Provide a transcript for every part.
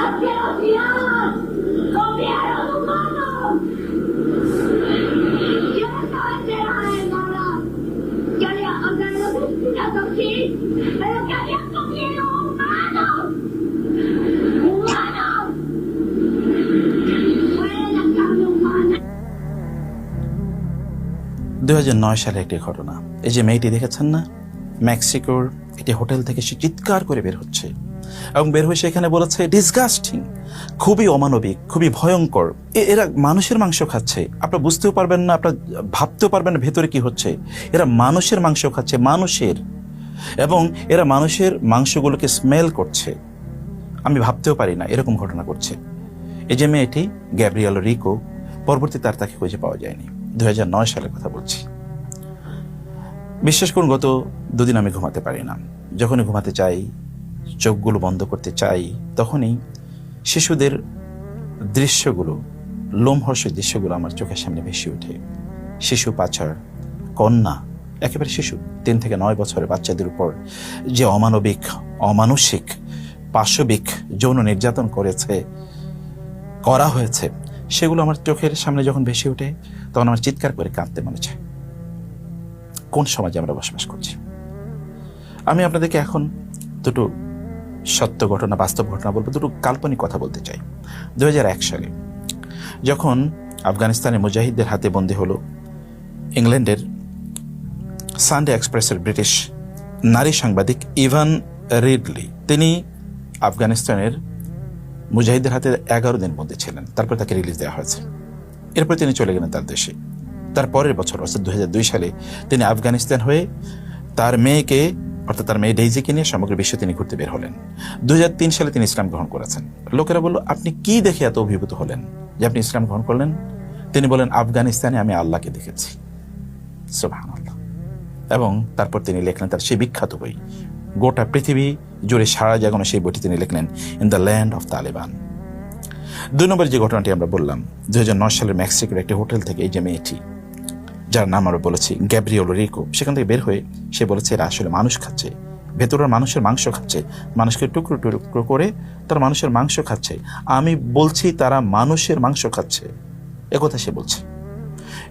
asquerosidad, comieron humanos. Yo no estaba enterada de nada. Yo le, o sea, no sé si la toqué, pero que habían comido humanos. ¡Humanos! Fue la carne humana. 2009 সালে একটি ঘটনা। এই যে মেয়েটি দেখেছেন না, মেক্সিকোর একটি হোটেল থেকে সে চিৎকার করে বের হচ্ছে এবং বের হয়ে সেখানে বলেছে ডিসগাস্টিং, খুবই অমানবিক, খুবই ভয়ঙ্কর। এরা মানুষের মাংস খাচ্ছে, আপনারা বুঝতেও পারবেন না, আপনারা ভাবতেও পারবেন না ভেতরে কি হচ্ছে। এরা মানুষের মাংস খাচ্ছে, মানুষের, এবং এরা মানুষের মাংসগুলোকে স্মেল করছে। আমি ভাবতেও পারি না এরকম ঘটনা করছে। এই যে মেয়েটি গ্যাব্রিয়েল রিকো, পরবর্তীতে আর তাকে খুঁজে পাওয়া যায়নি। 2009 সালের কথা বলছি। বিশ্বাস করুন, গত দুদিন আমি ঘুমাতে পারি না। যখনই ঘুমাতে চাই, চোখগুলো বন্ধ করতে চাই, তখনই শিশুদের দৃশ্যগুলো, লোমহর্ষক দৃশ্যগুলো আমার চোখের সামনে ভেসে ওঠে। শিশু পাচার, কন্যা, একেবারে শিশু 3 থেকে 9 বছরের বাচ্চাদের উপর যে অমানবিক, অমানসিক, পাশবিক যৌন নির্যাতন করা হয়েছে, সেগুলো আমার চোখের সামনে যখন ভেসে ওঠে, তখন আমার চিৎকার করে কাঁদতে মনে চায়। কোন সমাজে আমরা বসবাস করছি? আমি আপনাদেরকে এখন দুটো সত্য ঘটনা, বাস্তব ঘটনা বলবো, দুটো কাল্পনিক কথা বলতে চাই। 2001 সালে যখন আফগানিস্তানে মুজাহিদদের হাতে বন্দী হলো ইংল্যান্ডের সানডে এক্সপ্রেসের ব্রিটিশ নারী সাংবাদিক ইভান রিডলি, তিনি আফগানিস্তানের মুজাহিদদের হাতে 11 দিন বন্দী ছিলেন। তারপর তাকে রিলিজ দেওয়া হয়েছে। এরপর তিনি চলে গেলেন তার দেশে। তার পরের বছর অর্থাৎ 2002 সালে তিনি আফগানিস্তান হয়ে তার মেয়েকে, অর্থাৎ তার মেয়ে ডেইজিকে নিয়ে সমগ্র বিশ্বে তিনি ঘুরতে বের হলেন। 2003 সালে তিনি ইসলাম গ্রহণ করেছেন। লোকেরা বলল, আপনি কি দেখে এত অভিভূত হলেন যে আপনি ইসলাম গ্রহণ করলেন? তিনি বলেন, আফগানিস্তানে আমি আল্লাহকে দেখেছি। সুবহানাল্লাহ। এবং তারপর তিনি লিখলেন তার সেই বিখ্যাত বই, গোটা পৃথিবী জুড়ে সারা জাগানো সেই বইটি তিনি লিখলেন, in the land of Taliban. 2 নম্বর যে ঘটনাটি আমরা বললাম, 2009 সালের মেক্সিকোর একটি হোটেল থেকে এই যে মেয়েটি, যার নাম আমরা বলেছি গ্যাব্রিয়েল রিকো, সেখান থেকে বের হয়ে সে বলেছে এরা আসলে মানুষ খাচ্ছে, ভেতরের মানুষের মাংস খাচ্ছে, মানুষকে টুকরো টুকরো করে তারা মানুষের মাংস খাচ্ছে। আমি বলছি তারা মানুষের মাংস খাচ্ছে, একথা সে বলছে।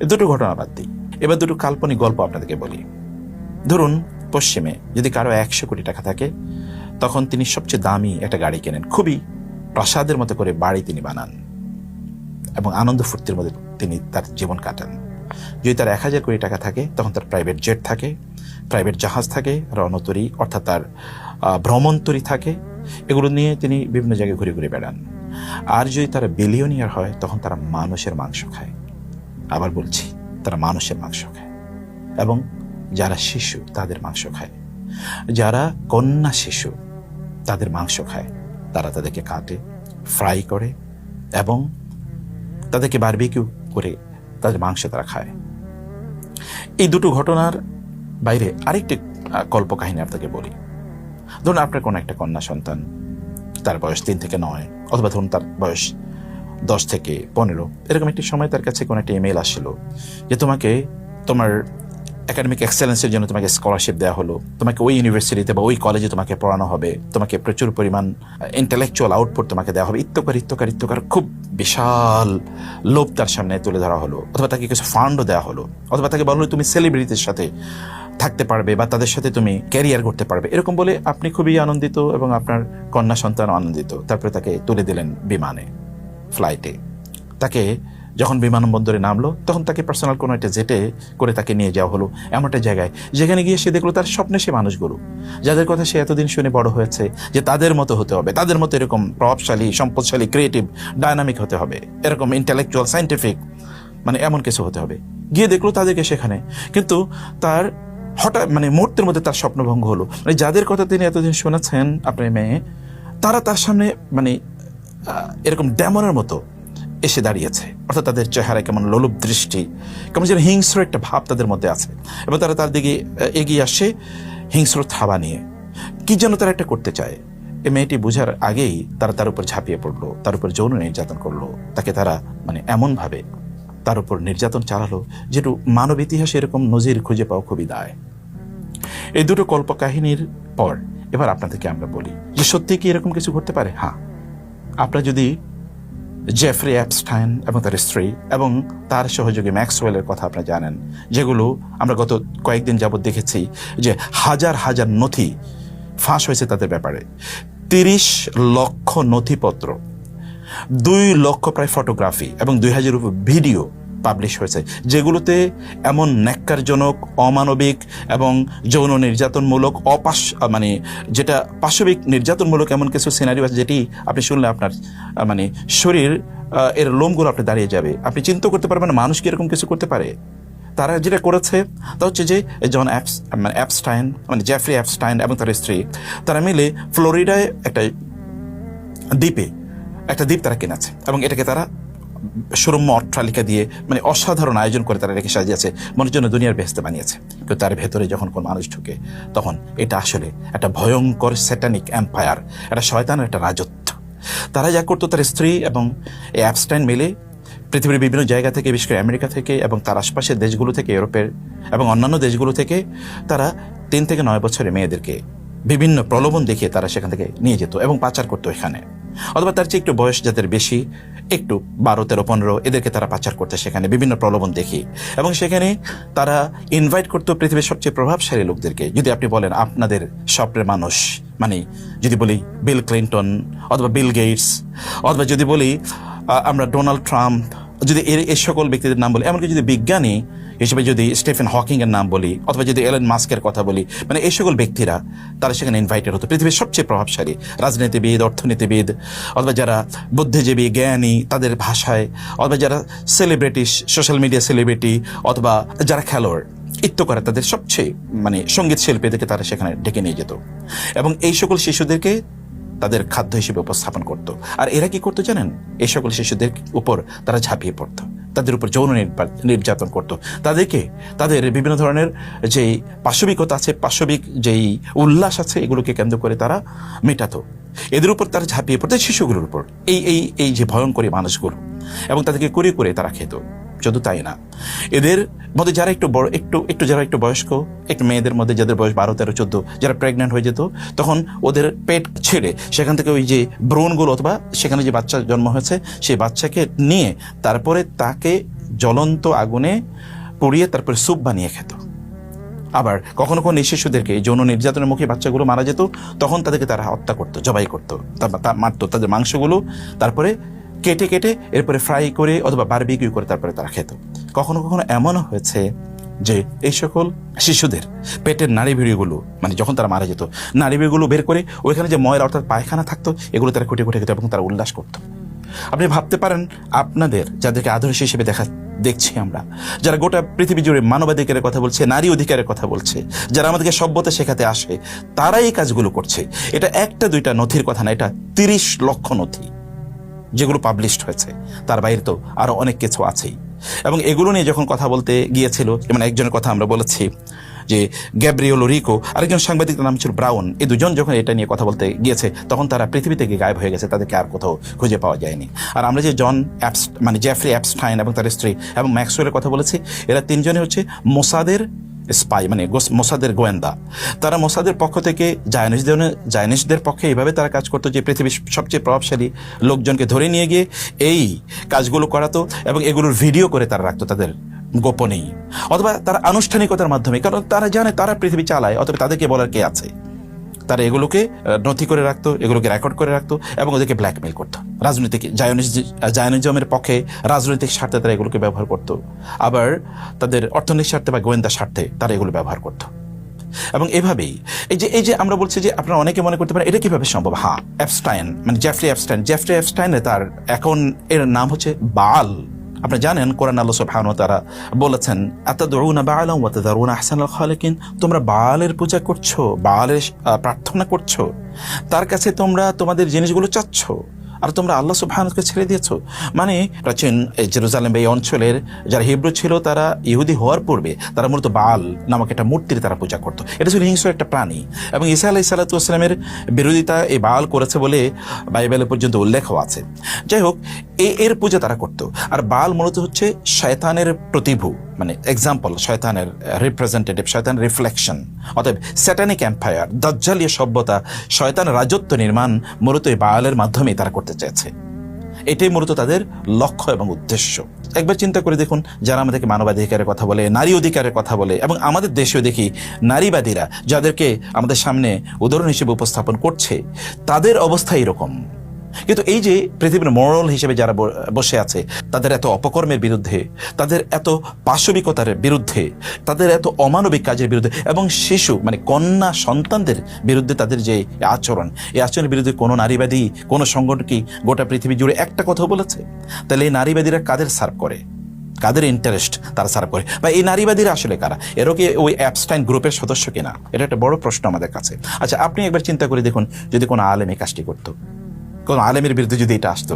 এ দুটো ঘটনা বাদ দিই, এবার দুটো কাল্পনিক গল্প আপনাদেরকে বলি। ধরুন, পশ্চিমে যদি কারো 100 কোটি টাকা থাকে, তখন তিনি সবচেয়ে দামি একটা গাড়ি কেনেন, খুবই প্রাসাদের মতো করে বাড়ি তিনি বানান এবং আনন্দ ফুর্তির মধ্যে তিনি তার জীবন কাটান। যদি তার 1000 কোটি টাকা থাকে, তখন তার প্রাইভেট জেট থাকে, প্রাইভেট জাহাজ থাকে, রণতরী অর্থাৎ তার ভ্রমণতরী থাকে, এগুলো নিয়ে তিনি বিভিন্ন জায়গায় ঘুরে ঘুরে বেড়ান। আর যদি তারা বিলিয়নিয়ার হয়, তখন তারা মানুষের মাংস খায়। আবার বলছি, তারা মানুষের মাংস খায়, এবং যারা শিশু তাদের মাংস খায়, যারা কন্যা শিশু তাদের মাংস খায়। তারা তাদেরকে কাটে, ফ্রাই করে এবং তাদেরকে বারবিকিউ করে তাদের মাংস তারা খায়। এই দুটো ঘটনার বাইরে আরেকটি কল্পকাহিনী আপনাকে বলি। ধরুন, আপনার কোনো একটা কন্যা সন্তান, তার বয়স 3 থেকে 9, অথবা ধরুন তার বয়স 10 থেকে 15, এরকম একটি সময় তার কাছে কোনো একটা ইমেল আসছিল যে তোমাকে তোমার একাডেমিক এক্সেলেন্সের জন্য তোমাকে স্কলারশিপ দেওয়া হলো, তোমাকে ওই ইউনিভার্সিটিতে বা ওই কলেজে তোমাকে পড়ানো হবে, তোমাকে প্রচুর পরিমাণ ইন্টেলেকচুয়াল আউটপুট তোমাকে দেওয়া হবে, ইত্যকার খুব বিশাল লোভ তার সামনে তুলে ধরা হলো। অথবা তাকে কিছু ফান্ডও দেওয়া হলো, অথবা তাকে বলা হলো তুমি সেলিব্রিটির সাথে থাকতে পারবে বা তাদের সাথে তুমি ক্যারিয়ার করতে পারবে। এরকম বলে আপনি খুবই আনন্দিত এবং আপনার কন্যা সন্তান আনন্দিত। তারপরে তাকে তুলে দিলেন বিমানে, ফ্লাইটে। তাকে যখন বিমানবন্দরে নামলো, তখন তাকে পার্সোনাল কোনো একটা জেটে করে তাকে নিয়ে যাওয়া হলো এমন একটা জায়গায়, যেখানে গিয়ে সে দেখলো তার স্বপ্নে সে মানুষগুলো, যাদের কথা সে এতদিন শুনে বড় হয়েছে যে তাদের মতো হতে হবে, তাদের মতো এরকম প্রভাবশালী, সম্পদশালী, ক্রিয়েটিভ, ডায়নামিক হতে হবে, এরকম ইন্টেলেকচুয়াল, সায়েন্টিফিক, মানে এমন কিছু হতে হবে। গিয়ে দেখলো তাদেরকে সেখানে, কিন্তু তার হঠাৎ মুহূর্তের মধ্যে তার স্বপ্নভঙ্গ হলো। যাদের কথা তিনি এতদিন শুনেছেন আপনার মেয়ে, তারা তার সামনে এরকম ডেমনের মতো এসে দাঁড়িয়েছে। অর্থাৎ তাদের চেহারায় কেমন লোলুপ দৃষ্টি, কেমন যেন হিংস্র একটা ভাব তাদের মধ্যে আছে, এবং তারা তার দিকে এগিয়ে আসে হিংস্র থাবা নিয়ে। কি যেন তারা একটা করতে চায়। এই মেয়েটি বুঝার আগেই তারা তার উপর ঝাঁপিয়ে পড়লো, তার উপর যৌন নির্যাতন করলো। তাকে তারা এমনভাবে তার উপর নির্যাতন চালালো যেটু মানব ইতিহাসে এরকম নজির খুঁজে পাওয়া খুবই দায়। এই দুটো কল্পকাহিনীর পর এবার আপনাদেরকে আমরা বলি যে সত্যি কি এরকম কিছু ঘটতে পারে? হ্যাঁ, আপনারা যদি জেফ্রি অ্যাপস্টাইন এবং তার স্ত্রী এবং তার সহযোগী ম্যাক্সওয়েলের কথা আপনারা জানেন, যেগুলো আমরা গত কয়েকদিন যাবৎ দেখেছি যে হাজার হাজার নথি ফাঁস হয়েছে তাদের ব্যাপারে, 30 লক্ষ নথিপত্র, 2 লক্ষ প্রায় ফটোগ্রাফি এবং 2000 ভিডিও পাবলিশ হয়েছে, যেগুলোতে এমন ন্যাক্কারজনক, অমানবিক এবং যৌন নির্যাতনমূলক মানে যেটা পাশবিক নির্যাতনমূলক এমন কিছু সিনারিও আছে যেটি আপনি শুনলে আপনার মানে শরীর এর লোমগুলো আপনি দাঁড়িয়ে যাবে। আপনি চিন্তা করতে পারবেন মানুষ কি এরকম কিছু করতে পারে? তারা যেটা করেছে তা হচ্ছে যে অ্যাপস্টাইন মানে জেফ্রি অ্যাপস্টাইন এবং তার স্ত্রী তারা মিলে ফ্লোরিডায় একটা দ্বীপ তারা কিনেছে এবং এটাকে তারা সুরম্য অট্টালিকা দিয়ে মানে অসাধারণ আয়োজন করে তারা রেখে সাজিয়েছে, মনের জন্য দুনিয়ার বেহেশতে বানিয়েছে। কিন্তু তার ভেতরে যখন কোন মানুষ ঢুকে তখন এটা আসলে একটা ভয়ঙ্কর স্যাটানিক এম্পায়ার, একটা শয়তানের একটা রাজত্ব। তারা যা করতো, তার স্ত্রী এবং এই অ্যাপস্টাইন মিলে পৃথিবীর বিভিন্ন জায়গা থেকে, বিশেষ করে আমেরিকা থেকে এবং তার আশপাশের দেশগুলো থেকে, ইউরোপের এবং অন্যান্য দেশগুলো থেকে তারা 3 থেকে 9 বছরের মেয়েদেরকে বিভিন্ন প্রলোভন দেখিয়ে তারা সেখান থেকে নিয়ে যেত এবং পাচার করতো এখানে, অথবা তার চেয়ে একটু বয়স যাদের বেশি, একটু 12, 13, 15 এদেরকে তারা পাচার করতে সেখানে বিভিন্ন প্রলোভন দেখি এবং সেখানে তারা ইনভাইট করতো পৃথিবীর সবচেয়ে প্রভাবশালী লোকদেরকে। যদি আপনি বলেন আপনাদের স্বপ্নের মানুষ, মানে যদি বলি বিল ক্লিন্টন অথবা বিল গেটস, অথবা যদি বলি আমরা ডোনাল্ড ট্রাম্প, যদি এই সকল ব্যক্তিদের নাম বলি, এমনকি যদি বিজ্ঞানী হিসেবে যদি স্টিফেন হকিং এর নাম বলি, অথবা যদি এলন মাস্কের কথা বলি, মানে এই সকল ব্যক্তিরা তারা সেখানে ইনভাইটেড হতো, পৃথিবীর সবচেয়ে প্রভাবশালী রাজনীতিবিদ, অর্থনীতিবিদ, অথবা যারা বুদ্ধিজীবী, জ্ঞানী তাদের ভাষায়, অথবা যারা সেলিব্রিটি, সোশ্যাল মিডিয়া সেলিব্রিটি, অথবা যারা খেলোয়াড় ইত্যকার তাদের সবচেয়ে মানে সঙ্গীত শিল্পীদেরকে তারা সেখানে ডেকে নিয়ে যেত এবং এই সকল শিশুদেরকে তাদের খাদ্য হিসেবে উপস্থাপন করত। আর এরা কি করতো জানেন? এই সকল শিশুদের উপর তারা ঝাঁপিয়ে পড়তো, তাদের উপর যৌন নির্যাতন করত, তাদেরকে তাদের বিভিন্ন ধরনের যেই পাশবিকতা আছে, পাশবিক যেই উল্লাস আছে, এগুলোকে কেন্দ্র করে তারা মেটাতো। এদের উপর তারা ঝাঁপিয়ে পড়তো, শিশুগুলোর উপর, এই যে ভয়ঙ্করী মানুষগুলো, এবং তাদেরকে করে তারা খেত। শুধু তাই না, এদের মধ্যে যারা একটু বড়, একটু যারা একটু বয়স্ক, একটু মেয়েদের মধ্যে যাদের বয়স 12, 13, 14, যারা প্রেগনেন্ট হয়ে যেত, তখন ওদের পেট ছেড়ে সেখান থেকে ওই যে ভ্রূণগুলো অথবা সেখানে যে বাচ্চা জন্ম হয়েছে সেই বাচ্চাকে নিয়ে তারপরে তাকে জ্বলন্ত আগুনে পুড়িয়ে তারপরে স্যুপ বানিয়ে খেত। আবার কখনো কখনো এই শিশুদেরকে যৌন নির্যাতনের মুখে বাচ্চাগুলো মারা যেত, তখন তাদেরকে তারা হত্যা করতো, জবাই করতো, মারতো, তাদের মাংসগুলো তারপরে কেটে এরপরে ফ্রাই করে অথবা বারবিকিউ করে তারপরে তারা খেত। কখনো কখনো এমনও হয়েছে যে এই সকল শিশুদের পেটের নাড়িভুড়িগুলো, মানে যখন তারা মারা যেত, নাড়িভুড়িগুলো বের করে ওইখানে যে ময়লা অর্থাৎ পায়খানা থাকতো, এগুলো তারা খুঁটে খেত এবং তারা উল্লাস করতো। আপনি ভাবতে পারেন আপনাদের যাদেরকে আদর্শ হিসেবে দেখছি আমরা, যারা গোটা পৃথিবী জুড়ে মানবাধিকারের কথা বলছে, নারী অধিকারের কথা বলছে, যারা আমাদেরকে সভ্যতা শেখাতে আসে, তারা এই কাজগুলো করছে। এটা 1-2টা নথির কথা না, এটা 30 লক্ষ নথি যেগুলো পাবলিশড হয়েছে। তার বাইরে তো আরো অনেক কিছু আছেই। এবং এগুলো নিয়ে যখন কথা বলতে গিয়েছিল, যেমন একজনের কথা আমরা বলেছি যে গ্যাব্রিয়েলো রিকো, আরেকজন সাংবাদিকের নাম ছিল ব্রাউন, এই দুজন যখন এটা নিয়ে কথা বলতে গিয়েছে তখন তারা পৃথিবী থেকে গায়েব হয়ে গেছে, তাদেরকে আর কোথাও খুঁজে পাওয়া যায়নি। আর আমরা যে মানে জেফ্রি অ্যাপস্টাইন এবং তার স্ত্রী এবং ম্যাক্সওয়েলের কথা বলেছি, এরা 3জনই হচ্ছে মোসাদের স্পাই, মানে মোসাদের গোয়েন্দা। তারা মোসাদের পক্ষ থেকে জায়নিস্টদের পক্ষে এইভাবে তারা কাজ করতো যে পৃথিবীর সবচেয়ে প্রভাবশালী লোকজনকে ধরে নিয়ে গিয়ে এই কাজগুলো করাতো এবং এগুলোর ভিডিও করে তারা রাখতো তাদের গোপনেই, অথবা তারা আনুষ্ঠানিকতার মাধ্যমে, কারণ তারা জানে তারা পৃথিবী চালায়, অথবা তাদেরকে বলার কে আছে। তারা এগুলোকে নথি করে রাখতো, এগুলোকে রেকর্ড করে রাখতো এবং ওদেরকে ব্ল্যাকমেল করতো। রাজনৈতিক জায়নিজমের পক্ষে রাজনৈতিক স্বার্থে তারা এগুলোকে ব্যবহার করতো, আবার তাদের অর্থনৈতিক স্বার্থে বা গোয়েন্দা স্বার্থে তারা এগুলো ব্যবহার করতো। এবং এভাবেই এই যে আমরা বলছি যে আপনারা অনেকে মনে করতে পারেন এটা কিভাবে সম্ভব। হ্যাঁ, অ্যাপস্টাইন মানে জেফ্রি অ্যাপস্টাইনের তার এখন এর নাম হচ্ছে বাল। আপনি জানেন কোরআন আল্লাহ সুবহানাহু ওয়া তাআলা বলেছেন, আতাদউনা বা'আলাম ওয়া তাযারুনা আহসানাল খালিকিন, তোমরা বালের পূজা করছো, বালের প্রার্থনা করছো, তার কাছে তোমরা তোমাদের জিনিসগুলো চাচ্ছ, আর তোমরা আল্লাহ সুবহানাহুকে ছেড়ে দিয়েছো। মানে প্রাচীন জেরুজালেম এই অঞ্চলের যারা হিব্রু ছিল, তারা ইহুদি হওয়ার পূর্বে তারা মূলত বাল নামক একটা মূর্তির তারা পূজা করতো। এটা ছিল হিংস্র একটা প্রাণী এবং ঈসা আলাইহিস সালাতু ওয়াস সালামের বিরোধিতা এই বাল করেছে বলে বাইবেলে পর্যন্ত উল্লেখও আছে। যাই হোক, এর পূজা তারা করতো। আর বাল মূলত হচ্ছে শয়তানের প্রতিভূ, মানে এক্সাম্পল, শয়তানের রিপ্রেজেন্টেটিভ, শয়তানের রিফ্লেকশন। অতএব স্যাটানিক এম্পায়ার, দাজ্জালীয় সভ্যতা, শয়তানের রাজত্ব নির্মাণ মূলত এই বায়ালের মাধ্যমেই তারা করতে চেয়েছে। এটাই মূলত তাদের লক্ষ্য এবং উদ্দেশ্য। একবার চিন্তা করে দেখুন, যারা আমাদেরকে মানবাধিকারের কথা বলে, নারী অধিকারের কথা বলে, এবং আমাদের দেশেও দেখি নারীবাদীরা যাদেরকে আমাদের সামনে উদাহরণ হিসেবে উপস্থাপন করছে, তাদের অবস্থা এরকম। কিন্তু এই যে পৃথিবীর মোরাল হিসেবে যারা বসে আছে, তাদের এত অপকর্মের বিরুদ্ধে, তাদের এত পাশবিকতার বিরুদ্ধে, তাদের এত অমানবিক কাজের বিরুদ্ধে, এবং শিশু মানে কন্যা সন্তানদের বিরুদ্ধে তাদের যে আচরণ, এই আচরণের বিরুদ্ধে কোনো নারীবাদী, কোনো সংগঠন কি গোটা পৃথিবী জুড়ে একটা কথা বলেছে? তাহলে এই নারীবাদীরা কাদের সার্ভ করে, কাদের ইন্টারেস্ট তারা সার্ভ করে, বা এই নারীবাদীরা আসলে কারা? এরও কি ওই অ্যাবস্টাইন গ্রুপের সদস্য কিনা? এটা একটা বড় প্রশ্ন আমাদের কাছে। আচ্ছা, আপনি একবার চিন্তা করে দেখুন, যদি কোনো আলেম এই কাজটি করতো, কোনো আলেমের বিরুদ্ধে যদি এটা আসতো,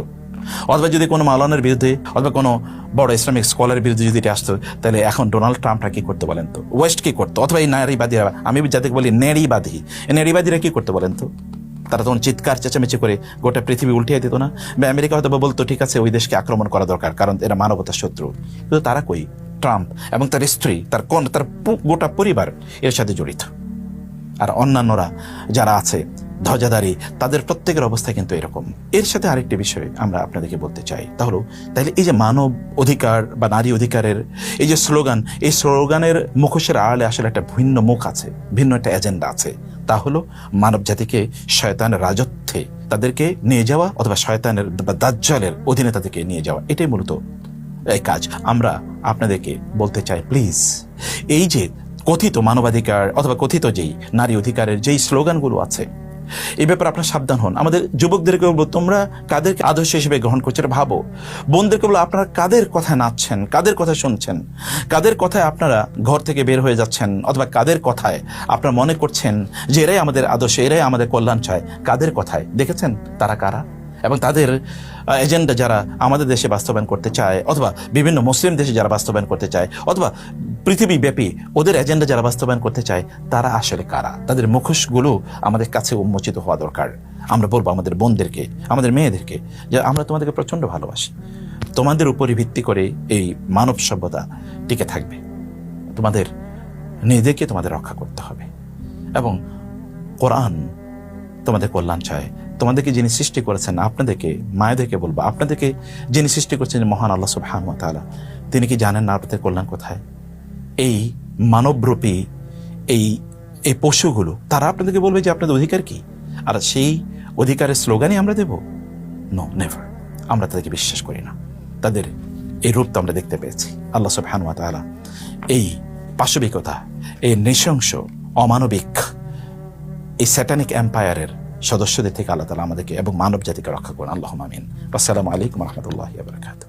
অথবা যদি কোনো মাওলানার বিরুদ্ধে, অথবা কোনো বড় ইসলামিক স্কলারের বিরুদ্ধে যদি এটা আসতো, তাহলে এখন ডোনাল্ড ট্রাম্পটা কি করতে বলেন তো? ওয়েস্ট কি করতো? অথবা এই নারীবাদীরা, আমি যাদেরকে বলি নেড়িবাদী, এই নেড়িবাদীরা কি করতে বলেন তো? তারা তখন চিৎকার চেঁচামেচি করে গোটা পৃথিবী উল্টিয়ে দিত না? বা আমেরিকা হয়তো বলতো ঠিক আছে, ওই দেশকে আক্রমণ করা দরকার, কারণ এরা মানবতার শত্রু। কিন্তু তারা কই? ট্রাম্প এবং তার স্ত্রী, তার গোটা পরিবার এর সাথে জড়িত। আর অন্যান্যরা যারা আছে ধ্বজাধারী, তাদের প্রত্যেকের অবস্থা কিন্তু এরকম। এর সাথে আরেকটি বিষয় আমরা আপনাদেরকে বলতে চাই, তাহলে এই যে মানব অধিকার বা নারী অধিকারের এই যে স্লোগান, এই স্লোগানের মুখোশের আড়ালে আসলে একটা ভিন্ন মুখ আছে, ভিন্ন একটা এজেন্ডা আছে। তা হলো মানব জাতিকে শয়তানের রাজত্বে তাদেরকে নিয়ে যাওয়া, অথবা শয়তানের বা দাজ্জালের অধীনে তাদেরকে নিয়ে যাওয়া। এটাই মূলত এই কাজ। আমরা আপনাদেরকে বলতে চাই, প্লিজ, এই যে কথিত মানবাধিকার অথবা কথিত যেই নারী অধিকারের যেই স্লোগানগুলো আছে, এই ব্যাপারে আপনারা সাবধান হন। আমাদের যুবকদেরকে বলবো, তোমরা কাদেরকে আদর্শ হিসেবে গ্রহণ করছো এটা ভাবো। বোনদেরকে বলবো, আপনারা কাদের কথায় নাচছেন, কাদের কথা শুনছেন, কাদের কথায় আপনারা ঘর থেকে বের হয়ে যাচ্ছেন, অথবা কাদের কথায় আপনারা মনে করছেন যে এরাই আমাদের আদর্শ, এরাই আমাদের কল্যাণ চায়, কাদের কথায় দেখেছেন তারা কারা? এবং তাদের এজেন্ডা যারা আমাদের দেশে বাস্তবায়ন করতে চায়, অথবা বিভিন্ন মুসলিম দেশে যারা বাস্তবায়ন করতে চায়, অথবা পৃথিবীব্যাপী ওদের এজেন্ডা যারা বাস্তবায়ন করতে চায়, তারা আসলে কারা? তাদের মুখোশগুলো আমাদের কাছে উন্মোচিত হওয়া দরকার। আমরা বলবো আমাদের বোনদেরকে, আমাদের মেয়েদেরকে, যে আমরা তোমাদেরকে প্রচণ্ড ভালোবাসি, তোমাদের উপরই ভিত্তি করে এই মানব সভ্যতা টিকে থাকবে। তোমাদের নিজেদেরকে তোমাদের রক্ষা করতে হবে, এবং কোরআন তোমাদের কল্যাণ চায়। তোমাদেরকে যিনি সৃষ্টি করেছেন, আপনাদেরকে, মায়েদেরকে বলবো, আপনাদেরকে যিনি সৃষ্টি করেছেন মহান আল্লাহ সুবহানাহু ওয়া তাআলা, তিনি কি জানেন না আপনাদের কল্যাণ কোথায়? এই মানবরূপী এই পশুগুলো, তারা আপনাদেরকে বলবে যে আপনাদের অধিকার কি, আর সেই অধিকারের স্লোগানই আমরা দেব? No, never. আমরা তাদেরকে বিশ্বাস করি না। তাদের এই রূপ তো আমরা দেখতে পেয়েছি। আল্লাহ সুবহানাহু ওয়া তাআলা এই পাশবিকতা, এই নৃশংস, অমানবিক, এই স্যাটানিক এম্পায়ারের সদস্যদের থেকে আল্লাহ তাআলা আমাদেরকে এবং মানব জাতিকে রক্ষা করুন। আল্লাহুম্মা আমিন। আসসালামু আলাইকুম ওয়া রাহমাতুল্লাহি ওয়া বারাকাতুহু।